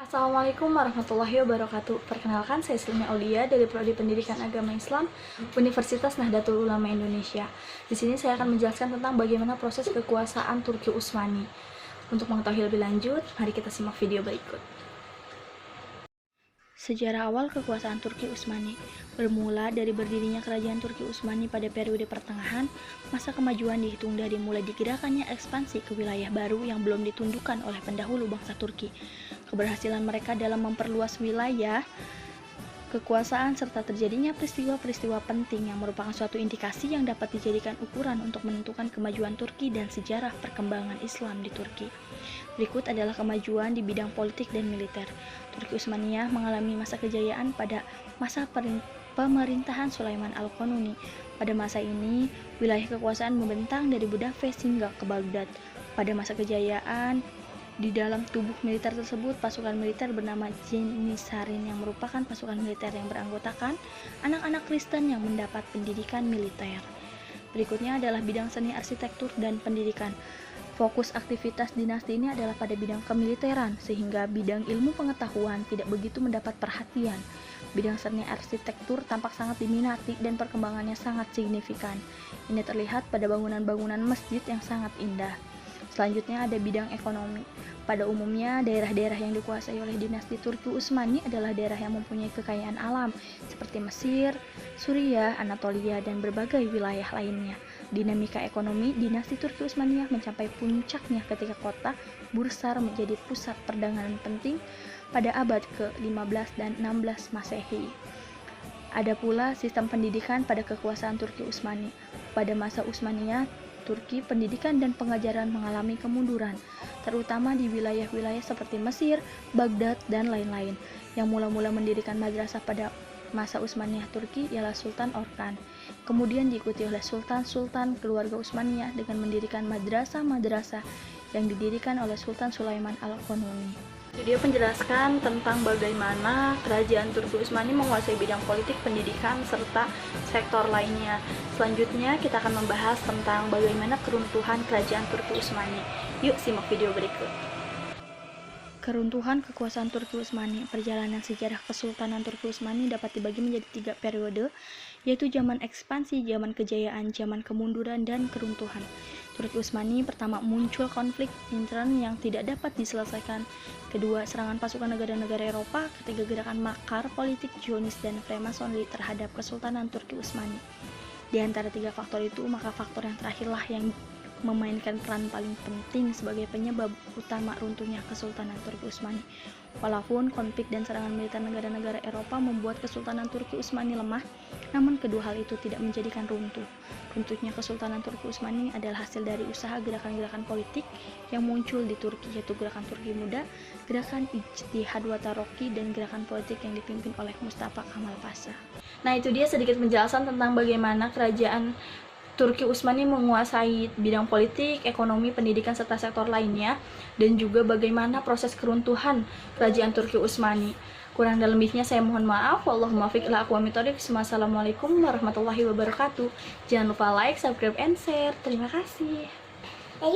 Assalamualaikum warahmatullahi wabarakatuh. Perkenalkan, saya Silmi Aulia dari Prodi Pendidikan Agama Islam Universitas Nahdlatul Ulama Indonesia. Di sini saya akan menjelaskan tentang bagaimana proses kekuasaan Turki Utsmani. Untuk mengetahui lebih lanjut, mari kita simak video berikut. Sejarah awal kekuasaan Turki Utsmani bermula dari berdirinya kerajaan Turki Utsmani pada periode pertengahan. Masa kemajuan dihitung dari mulai digerakannya ekspansi ke wilayah baru yang belum ditundukkan oleh pendahulu bangsa Turki. Keberhasilan mereka dalam memperluas wilayah kekuasaan serta terjadinya peristiwa-peristiwa penting yang merupakan suatu indikasi yang dapat dijadikan ukuran untuk menentukan kemajuan Turki dan sejarah perkembangan Islam di Turki. Berikut adalah kemajuan di bidang politik dan militer. Turki Utsmaniyah mengalami masa kejayaan pada masa pemerintahan Sulaiman Al-Qanuni. Pada masa ini, wilayah kekuasaan membentang dari Budapest hingga ke Baghdad. Pada masa kejayaan, di dalam tubuh militer tersebut, pasukan militer bernama Jenissarin yang merupakan pasukan militer yang beranggotakan anak-anak Kristen yang mendapat pendidikan militer. Berikutnya adalah bidang seni arsitektur dan pendidikan. Fokus aktivitas dinasti ini adalah pada bidang kemiliteran, sehingga bidang ilmu pengetahuan tidak begitu mendapat perhatian. Bidang seni arsitektur tampak sangat diminati dan perkembangannya sangat signifikan. Ini terlihat pada bangunan-bangunan masjid yang sangat indah. Selanjutnya ada bidang ekonomi. Pada umumnya, daerah-daerah yang dikuasai oleh dinasti Turki Utsmani adalah daerah yang mempunyai kekayaan alam, seperti Mesir, Suriah, Anatolia, dan berbagai wilayah lainnya. Dinamika ekonomi dinasti Turki Utsmaniyah mencapai puncaknya ketika kota Bursar menjadi pusat perdagangan penting pada abad ke-15 dan 16 Masehi. Ada pula sistem pendidikan pada kekuasaan Turki Utsmani. Pada masa Utsmaniyah, Turki, pendidikan dan pengajaran mengalami kemunduran, terutama di wilayah-wilayah seperti Mesir, Baghdad, dan lain-lain. Yang mula-mula mendirikan madrasah pada masa Utsmaniyah Turki ialah Sultan Orkan. Kemudian diikuti oleh sultan-sultan keluarga Utsmaniyah dengan mendirikan madrasah-madrasah yang didirikan oleh Sultan Sulaiman Al-Qanuni. Dia menjelaskan tentang bagaimana kerajaan Turki Utsmani menguasai bidang politik, pendidikan, serta sektor lainnya. Selanjutnya kita akan membahas tentang bagaimana keruntuhan kerajaan Turki Utsmani. Yuk simak video berikut. Keruntuhan kekuasaan Turki Utsmani. Perjalanan sejarah Kesultanan Turki Utsmani dapat dibagi menjadi 3 periode, yaitu zaman ekspansi, zaman kejayaan, zaman kemunduran, dan keruntuhan. Turki Utsmani pertama muncul konflik intern yang tidak dapat diselesaikan. Kedua, serangan pasukan negara-negara Eropa. Ketiga, gerakan makar politik Zionis dan Freemasonry terhadap Kesultanan Turki Utsmani. Di antara 3 faktor itu, maka faktor yang terakhirlah yang memainkan peran paling penting sebagai penyebab utama runtuhnya Kesultanan Turki Utsmani. Walaupun konflik dan serangan militer negara-negara Eropa membuat Kesultanan Turki Utsmani lemah, namun kedua hal itu tidak menjadikan runtuh. Runtuhnya Kesultanan Turki Utsmani adalah hasil dari usaha gerakan-gerakan politik yang muncul di Turki, yaitu gerakan Turki Muda, gerakan Ijtihad wa Taraqi, dan gerakan politik yang dipimpin oleh Mustafa Kemal Pasha. Nah, itu dia sedikit penjelasan tentang bagaimana kerajaan Turki Utsmani menguasai bidang politik, ekonomi, pendidikan, serta sektor lainnya, dan juga bagaimana proses keruntuhan kerajaan Turki Utsmani. Kurang dan lebihnya saya mohon maaf. Wallahumma muwaffiq ila aqwamit thoriq. Wassalamualaikum warahmatullahi wabarakatuh. Jangan lupa like, subscribe, and share. Terima kasih.